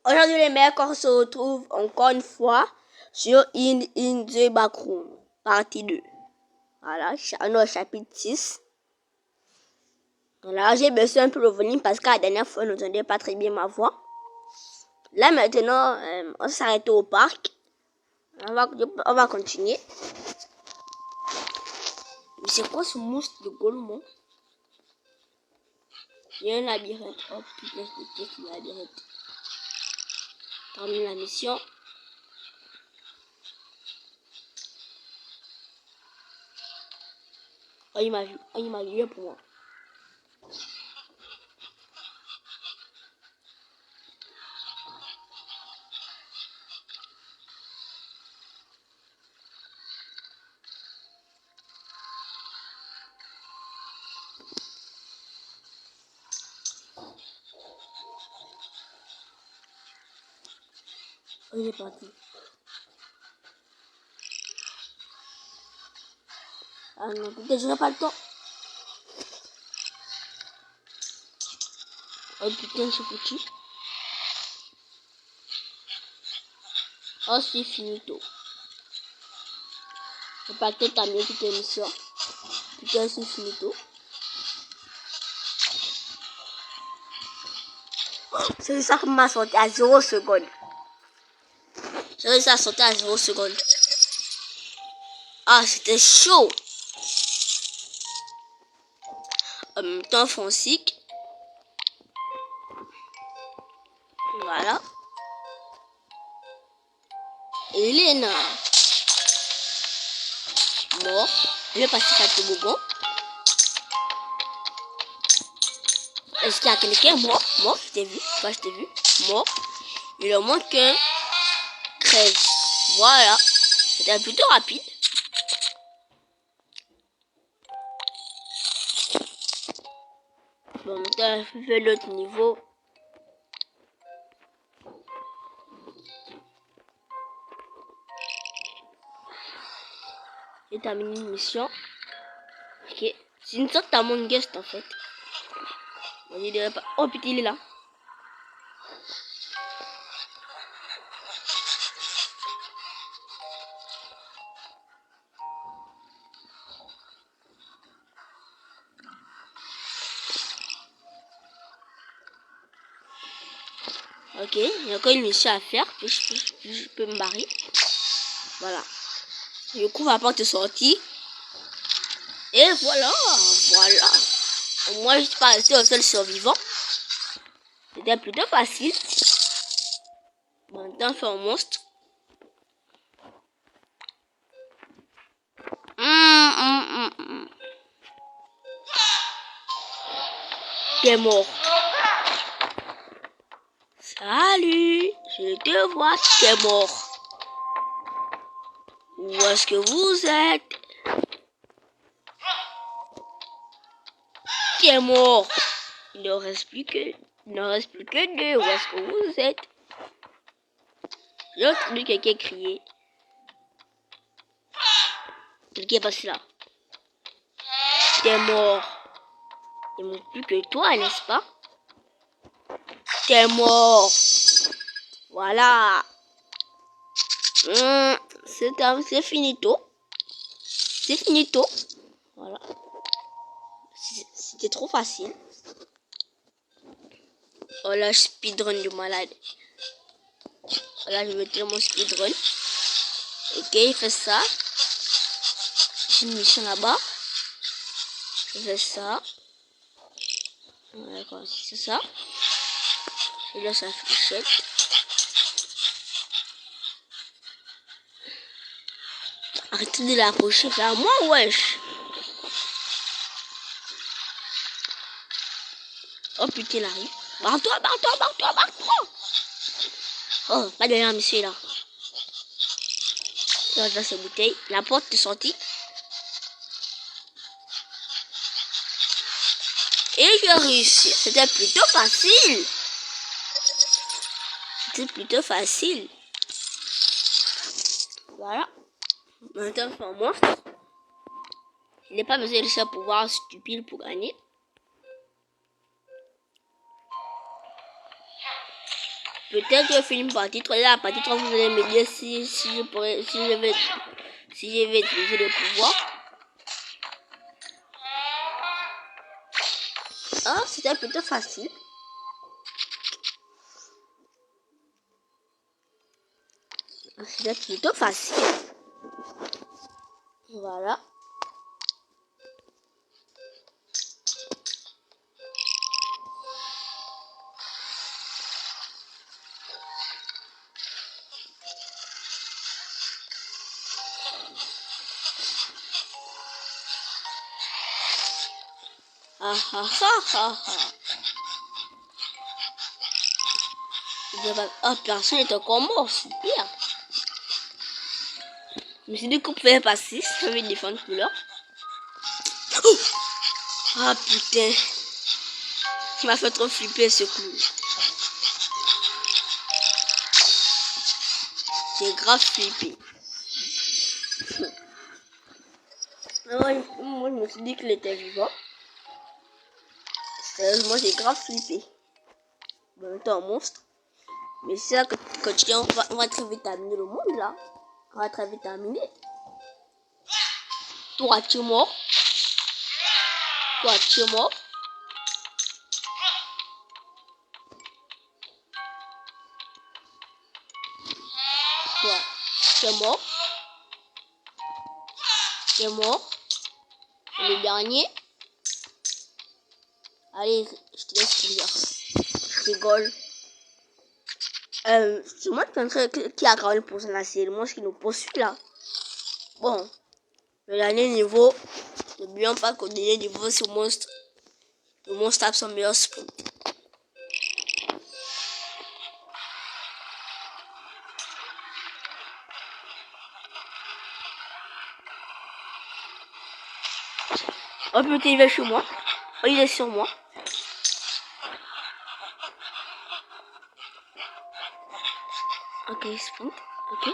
Aujourd'hui les mecs, on se retrouve encore une fois sur In the Backroom, partie 2. Voilà, on chapitre 6. Voilà, j'ai besoin un peu revenir parce qu'à la dernière fois, vous n'entendez pas très bien ma voix. Là maintenant, on s'arrête au parc. On va continuer. Mais c'est quoi ce monstre de Gollum? Il y a un labyrinthe. Oh putain, c'est un labyrinthe. Termine la mission. Oh, il m'a vu. Oh, il m'a vu pour moi. Oh, il est parti. Ah non, peut-être je n'ai pas le temps. Oh putain, c'est foutu. Oh, c'est finito. Le paquet t'a mis toute l'émission. Putain, c'est finito. C'est ça qui m'a sorti à 0 secondes. J'ai réussi à sortir à 0 secondes. Ah, c'était chaud. En même temps, foncique. Voilà. Elena. Mort. Je vais passer par le toboggan. Est-ce qu'il y a quelqu'un mort? Mort, je t'ai vu. Toi, je t'ai vu. Mort. Il en manque un. 13. Voilà. C'était plutôt rapide. Bon, maintenant, je fais l'autre niveau. J'ai terminé une mission. Ok. C'est une sorte d'Among Guest en fait. Oh putain, il est là. Ok, il y a encore une mission à faire. Puis je peux me barrer. Voilà. Je couvre la porte de sortie. Et voilà. Voilà. Au moins, je suis pas resté au seul survivant. C'était plutôt facile. Maintenant, on fait un monstre. T'es mort. Salut. Je te vois. T'es mort. Où est-ce que vous êtes? T'es mort. Il ne reste plus que deux. Où est-ce que vous êtes? J'ai entendu quelqu'un crier. Quelqu'un est passé là. T'es mort. Il ne manque plus que toi, n'est-ce pas? T'es mort. Voilà. C'est finito. C'est finito. Voilà. C'était trop facile. Oh là, speedrun du malade. Voilà, je vais mettre mon speedrun. Ok, il fait ça. J'ai une mission là-bas. Je fais ça. D'accord, c'est ça. Je laisse la fléchette. Arrêtez de l'approcher vers moi, wesh. Oh putain, il arrive. Barre-toi. Oh, pas derrière monsieur là. Il va dans ses bouteilles. La porte est sortie. Et j'ai réussi. C'était plutôt facile. Voilà. Maintenant, c'est un monstre. Il n'est pas besoin de ce pouvoir stupide pour gagner. Peut-être que je fais une partie 3. La partie 3, vous allez me dire si je vais utiliser le pouvoir. Ah, c'était plutôt facile. C'était plutôt facile. Voilà. Ah ah ah ah ah. Oh, personne n'est encore mort, super. Je me suis dit qu'on pouvait passer, ça veut défendre couleur. Oh! Ah putain. Il m'a fait trop flipper ce coup. J'ai grave flippé. Moi, je me suis dit qu'il était vivant. Sérieusement, j'ai grave flippé. En même temps, un monstre. Mais c'est ça que quand on va très vite terminer le monde là. On va très vite terminer. Toi, tu es mort. Toi, tu es mort. Toi, tu es mort. Tu es mort. Et le dernier. Allez, je te laisse courir. Je rigole. C'est moi qui a gagné pour ça, c'est le monstre qui nous poursuit là. Bon, le dernier niveau, n'oublions pas qu'au dernier niveau, ce monstre, le monstre tape son meilleur spawn. Oh putain, il va sur moi. Oh, il est sur moi. Ok, il spawn. Ok.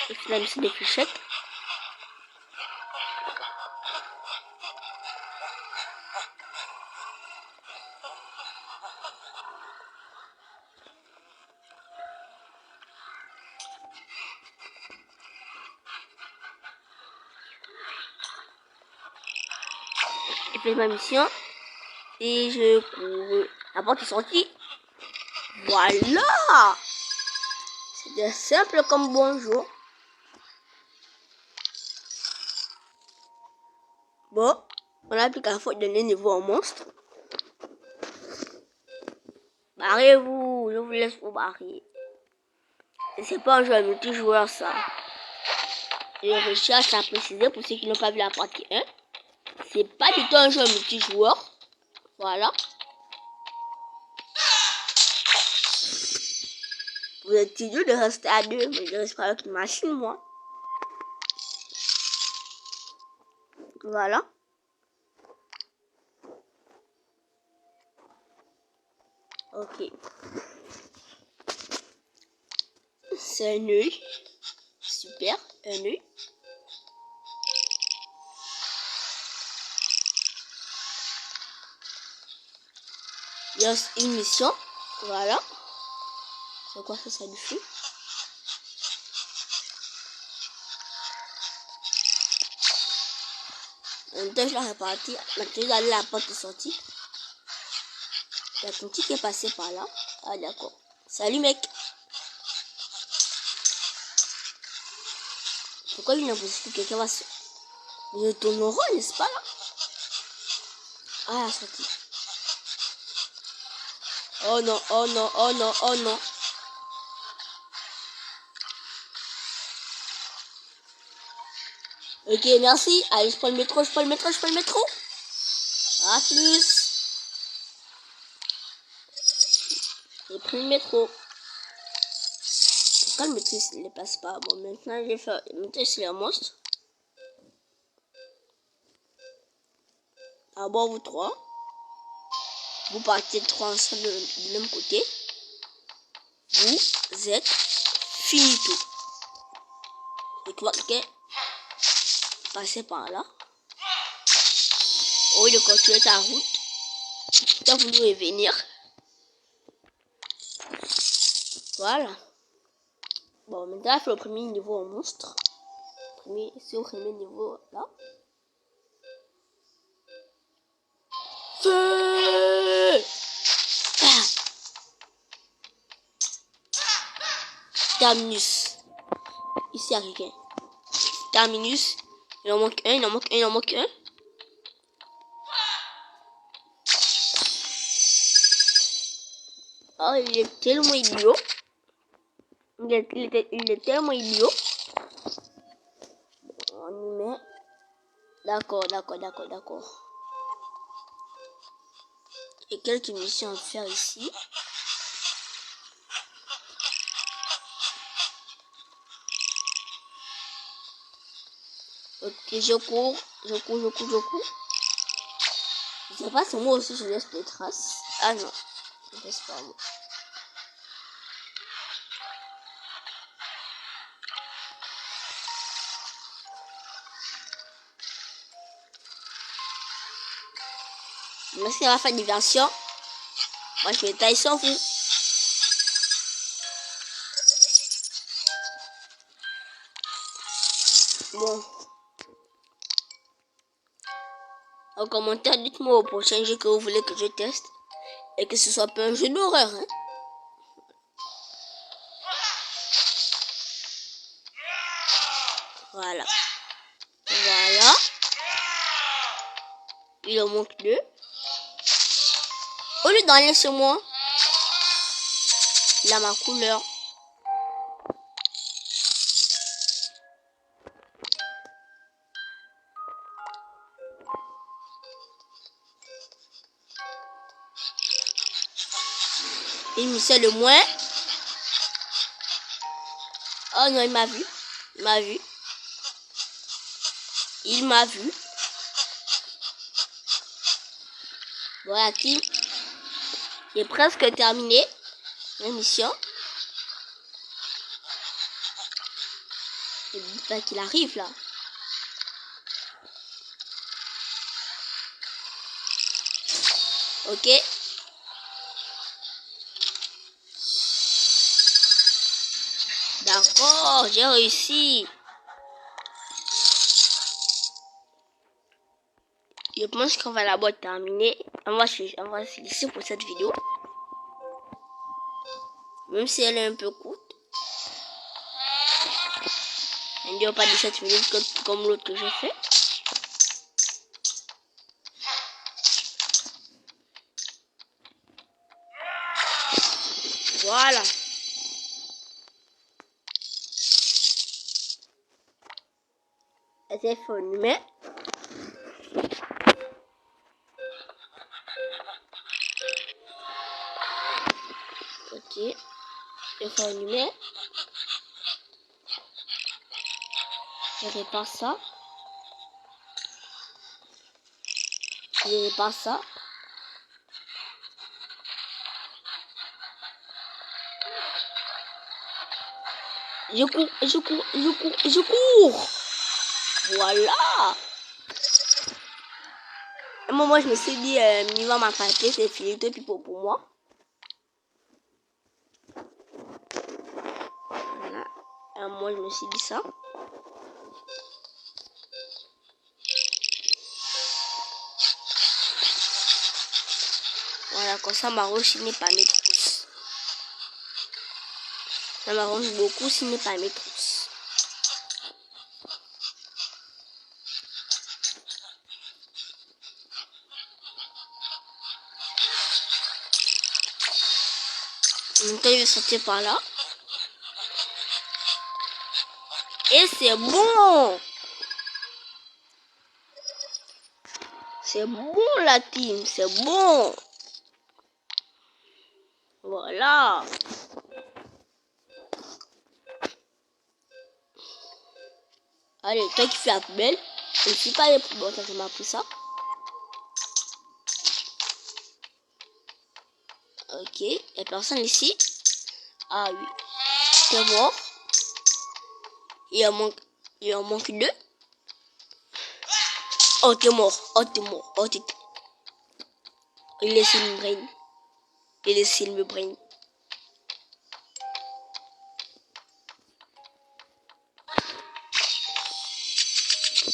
Et puis là, il des fléchettes. J'ai fait ma mission. Et je cours. La porte est sortie. Voilà. C'était simple comme bonjour. Bon, on a plus qu'à donner niveau au monstre. Barrez-vous, je vous laisse vous barrer. Et c'est pas un jeu multijoueur ça. Et je recherche à préciser pour ceux qui n'ont pas vu la partie 1. C'est pas du tout un jeu multijoueur. Voilà. Vous êtes idiot de rester à deux, mais je reste pas avec une machine moi. Voilà. Ok. C'est un œil. Super, un œil. Il y a une mission. Voilà. C'est quoi ça, ça du feu? Maintenant, je l'ai réparti. Maintenant, la porte est sortie. Il y a ton petit qui est passé par là. Ah, d'accord. Salut, mec. Pourquoi il n'a pas dit que quelqu'un va se... Je tourne en rond, n'est-ce pas, là? Ah, la sortie. Oh non, oh non, oh non, oh non. Ok, merci. Allez, je prends le métro, je prends le métro, je prends le métro. À plus. J'ai pris le métro. Pourquoi le métro il ne passe pas? Bon, maintenant, je vais faire... Maintenant, c'est un monstre. À bord, vous trois. Vous partez trois ensemble du même côté. Vous êtes finito. Et quoi que passez par là. Au lieu de continuer ta route, tu as voulu revenir. Voilà. Bon, maintenant, je fais le premier niveau en monstre. C'est au premier niveau, là. Feu! Terminus. Ici, il y a quelqu'un. Terminus. Il en manque un, il en manque un, il en manque un. Oh, il est tellement idiot. Il est tellement idiot. On y met. D'accord. Et quelques missions à faire ici. Ok, je cours. Je sais pas si moi aussi je laisse des traces. Ah non, je laisse pas moi. Mais si on va faire diversion, moi je vais tailler sans vous. Bon. En commentaire, dites-moi au prochain jeu que vous voulez que je teste. Et que ce soit pas un jeu d'horreur. Hein. Voilà. Il en manque deux. Au lieu d'aller sur moi, il a ma couleur. Il me sait le moins. Oh non, il m'a vu. Il m'a vu. Voilà, team. J'ai presque terminé la mission. Il dit pas qu'il arrive là. Ok. D'accord, j'ai réussi. Je pense qu'on va la terminer. On va se laisser pour cette vidéo. Même si elle est un peu courte. Elle ne dure pas 17 minutes comme l'autre que j'ai fait. Voilà. C'est faux numéro. Ok. C'est faux numéro. Je répare ça. Je répare ça. Je cours. Voilà. À un moment, je me suis dit, il va m'attraper, c'est fini, tout pipo pour moi. Voilà. À un moment, je me suis dit ça. Voilà, comme ça m'arrange s'il n'est pas mes trousses. Ça m'arrange beaucoup s'il n'est pas mes trousses. Maintenant, je vais sortir par là. Et c'est bon! C'est bon la team, c'est bon! Voilà! Allez, toi qui fais la poubelle, je ne suis pas les poubelles, ça m'a pris ça. Ok, il n'y a personne ici. Ah oui, t'es mort. Il en manque deux. Oh, t'es mort. Oh, t'es... Il est sur le brain.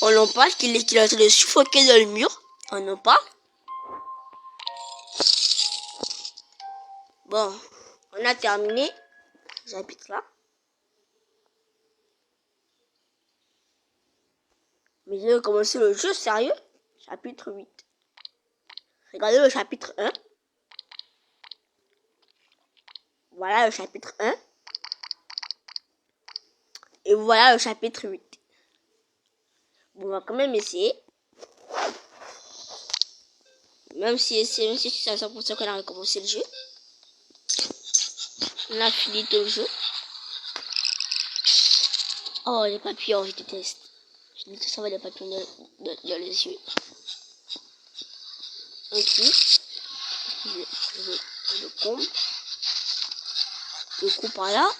On en parle qu'il est en train de suffoquer dans le mur. On en parle. Bon, on a terminé ce chapitre-là. Mais je vais commencer le jeu sérieux. Chapitre 8. Regardez le chapitre 1. Voilà le chapitre 1. Et voilà le chapitre 8. Bon, on va quand même essayer. Même si c'est à 100% qu'on a recommencé le jeu. On a fini tout le jeu. Oh, les papillons, je déteste. Je déteste avoir des papillons dans les yeux. Un coup. Je le comble. Le coup par là.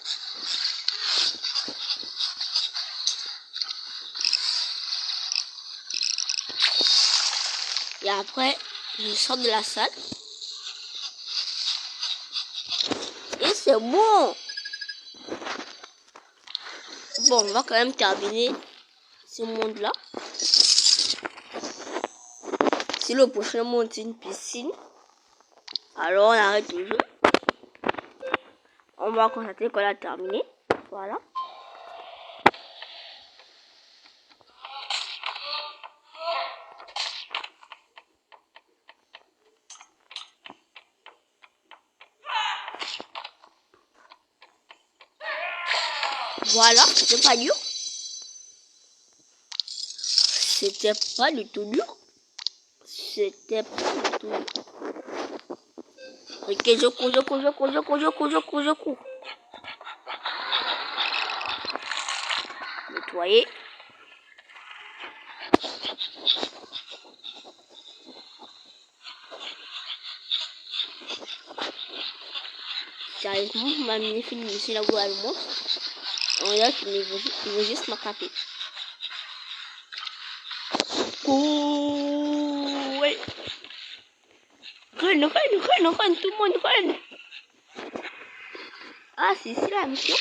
Et après, je sors de la salle. Et c'est bon. Bon, on va quand même terminer ce monde-là. Si le prochain monde c'est une piscine, alors on arrête le jeu. On va constater qu'on a terminé. Voilà. Voilà, c'était pas dur. C'était pas du tout dur. C'était pas du tout dur. Ok, je cours. Nettoyer. Sérieusement, vous m'amenez fait une mission là où elle monte. On dirait qu'il veut juste m'attraper. Ouais. Run, tout le monde run. Ah, c'est ici la mission.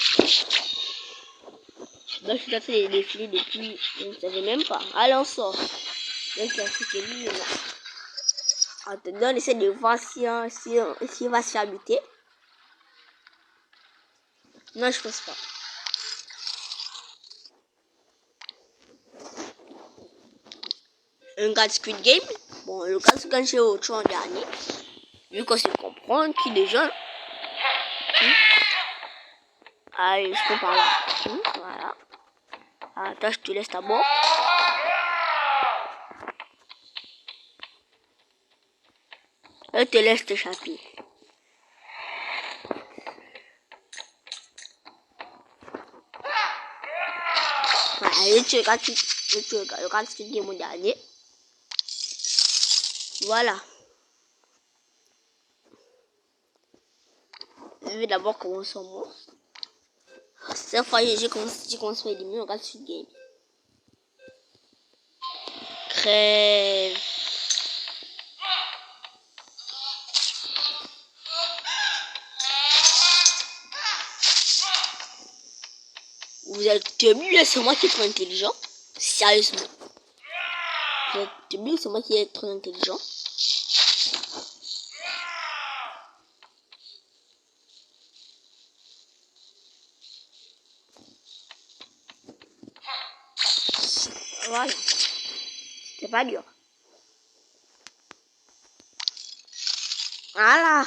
Donc, je suis en train de défiler depuis, je ne savais même pas. Allez, on sort. Donc, c'est un truc qui est lui, là. Attends, on essaie de voir si il va se faire buter. Non, je pense pas. Un gars de Squid Game. Bon, le gars de j'ai autre chose en dernier. Vu qu'on se comprend qui est jeune. Allez, je peux par là. Voilà. Attends, je te laisse d'abord. Je te laisse t'échapper. Allez, tu regardes Squid Game mon dernier. Voilà. Je vais d'abord commencer en monstre. Cette fois, j'ai commencé à éliminer, on regarde Squid Game. Crève. Vous êtes mieux, c'est moi qui est trop intelligent. Sérieusement. Vous êtes mieux, c'est moi qui est trop intelligent. Voilà. C'était pas dur. Voilà.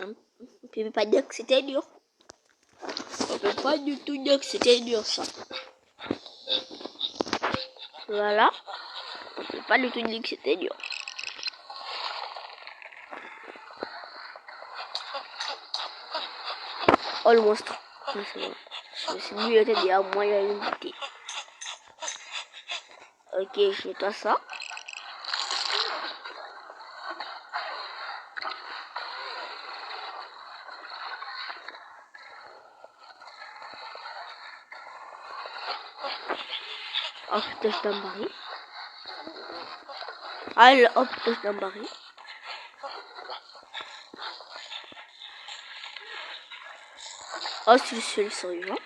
On peut pas dire que c'était dur. On peut pas du tout dire que c'était dur, ça. Voilà. On peut pas du tout dire que c'était dur. Oh, le monstre. Je me suis dit, il était derrière moi, il a une bouteille. Ok, je nettoie ça. Hop, tâche d'un baril. Allez, hop, tâche d'un baril. Oh, c'est le survivant.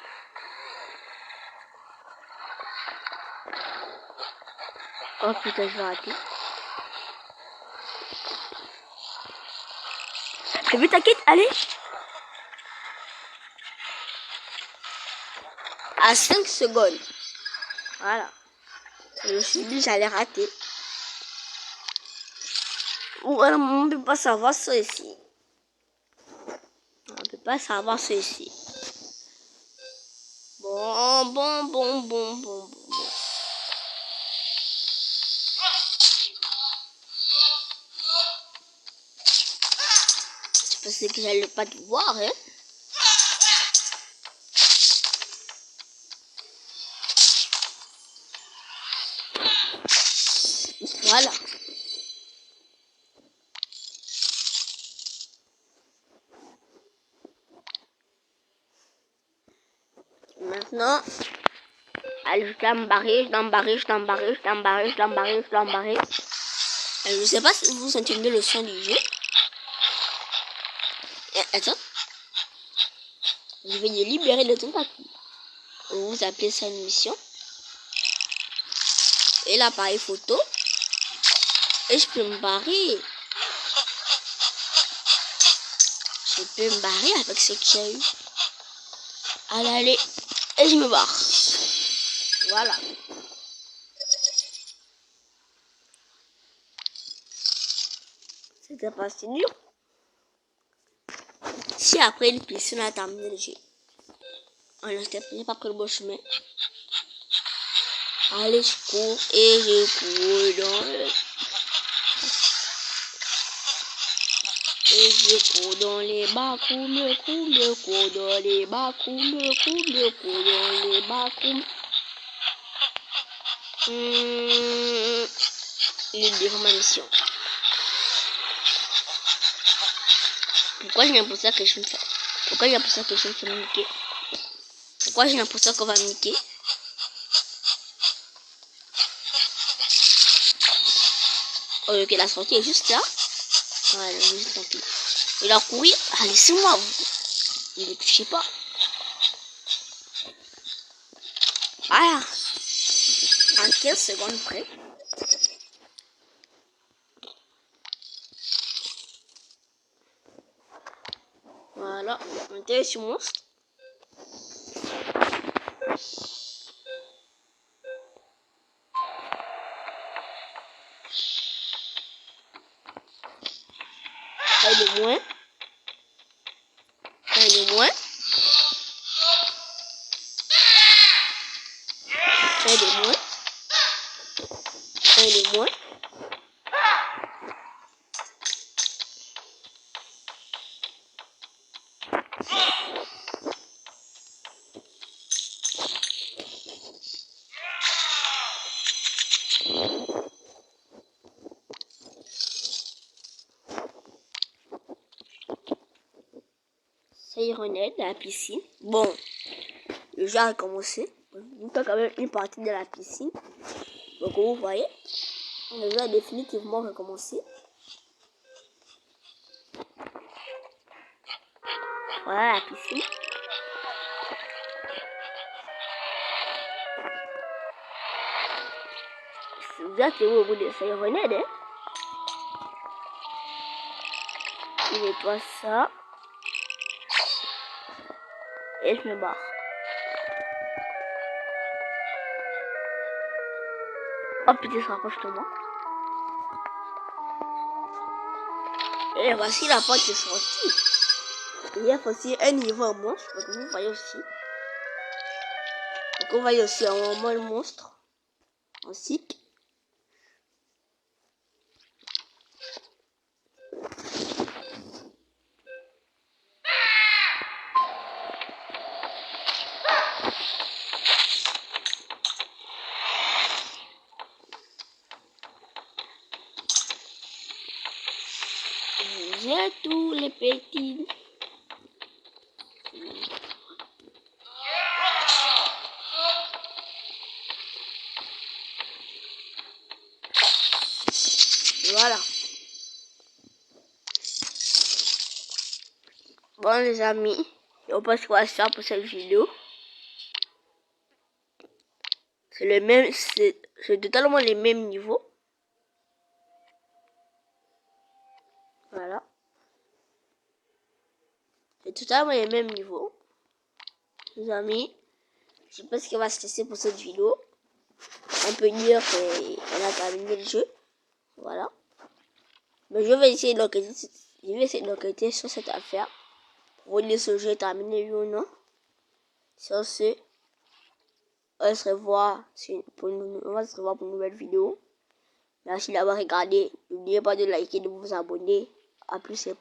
Oh putain, je vais rater. J'ai vu ta quête, allez. À 5 secondes. Voilà. Je me suis dit j'allais rater. Ou alors on ne peut pas savoir ça ici. On ne peut pas savoir ça ici. Bon. Je pensais que j'allais pas te voir, hein. Voilà. Maintenant, allez, je dois m'embarrer. Je sais pas si vous entendez le son du jeu. Attends. Je vais les libérer de tentacules. Vous appelez ça une mission. Et l'appareil photo. Et je peux me barrer. Je peux me barrer avec ce qu'il y a eu. Allez. Et je me barre. Voilà. C'était pas si dur. Si après une piscine a terminé le jeu. On n'a pas pris le bon chemin. Allez, je cours et je cours dans le... Et je cours dans les bacs, cours dans les bacs, dans les bacs. Une déformation. Pourquoi j'ai l'impression que je me fais... Pourquoi j'ai l'impression que je me fais niquer? Pourquoi j'ai l'impression qu'on va me niquer? Oh, ok, la sortie est juste là. Voilà, juste tranquille. Il a couru. Ah, laissez-moi. Ne les touchez pas. Voilà. À 15 secondes près. Voilà. On était sur monstre. Un de moins. Un de moins. Un de moins. Un de moins. Ça y renaît dans la piscine. Bon, le jeu a commencé. On fait quand même une partie de la piscine. Donc vous voyez, le jeu a définitivement recommencé. Voilà la piscine. Vous êtes au bout de ça y renaît, hein. Il nettoie ça. Et je me barre. Oh putain, ça rapproche de moi. Et voici la porte de sortie. Il y a aussi un niveau en monstre. Donc vous voyez aussi. Donc vous voyez aussi un mode monstre. Ainsi. J'ai tous les petits. Voilà. Bon les amis, on passe quoi ça pour cette vidéo. C'est C'est totalement les mêmes niveaux. Voilà. C'est totalement les mêmes niveaux. Les amis, je sais pas ce qui va se passer pour cette vidéo. On peut dire qu'on a terminé le jeu. Voilà. Mais je vais essayer d'enquêter sur cette affaire. Pour voir si ce jeu est terminé, oui ou non. Sur ce, on va se revoir pour une nouvelle vidéo. Merci d'avoir regardé. N'oubliez pas de liker et de vous abonner. A plus, c'est